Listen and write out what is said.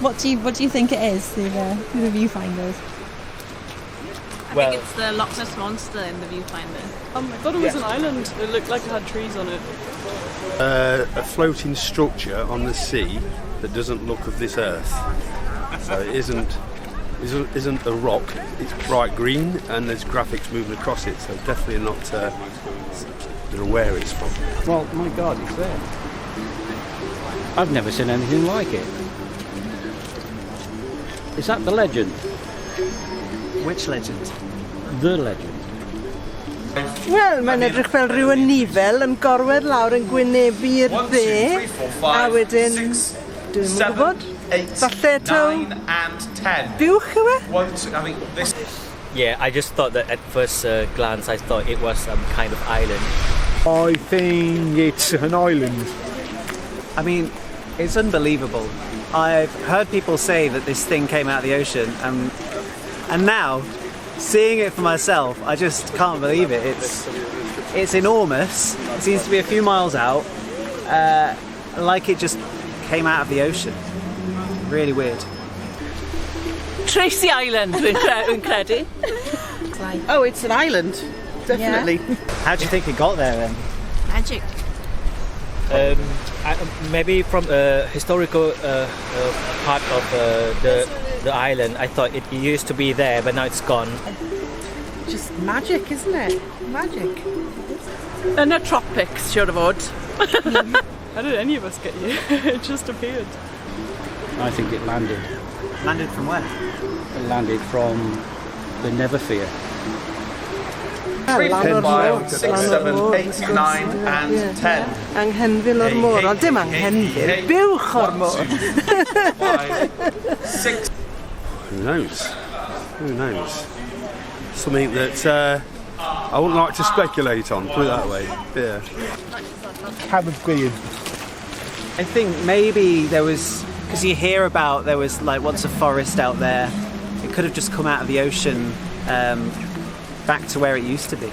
What do you think it is through the viewfinders? I think it's the Loch Ness Monster in the viewfinder. I thought it was an island. It looked like it had trees on it. A floating structure on the sea that doesn't look of this earth. So it isn't a rock. It's bright green and there's graphics moving across it. So definitely not where it's from. Well, my God, it's there. I've never seen anything like it. Is that the legend? Which legend? The legend. Wel, mae'n edrych fel rhyw anifail yn gorwedd lawr yn gwynebu'r dde, a wedyn, dwi'n gwybod, falle taw buwch yw e? Yeah, I just thought that at first glance I thought it was some kind of island. I think it's an island. I mean, it's unbelievable. I've heard people say that this thing came out of the ocean, and now, seeing it for myself, I just can't believe it. It's enormous. It seems to be a few miles out, like it just came out of the ocean. Really weird. Tracy Island, dwi'n credu. Oh, it's an island. Definitely. Yeah. How do you think it got there then? Magic. Maybe from a historical part of the island. I thought it used to be there, but now it's gone. Just magic, isn't it? Magic. In the tropics, should have odd. How did any of us get here? It just appeared. I think it landed. Landed from where? It landed from the Neverfear. 3, 4, 5, 6, 7, 8, 9 and 10. Anghenfil o'r môr, ond dim anghenfil, buwch o'r môr. 6. Who knows? Who knows? Something that I wouldn't like to speculate on, put it that way. Yeah. Caribbean. I think maybe there was, because you hear about there was like once a forest out there. It could have just come out of the ocean back to where it used to be.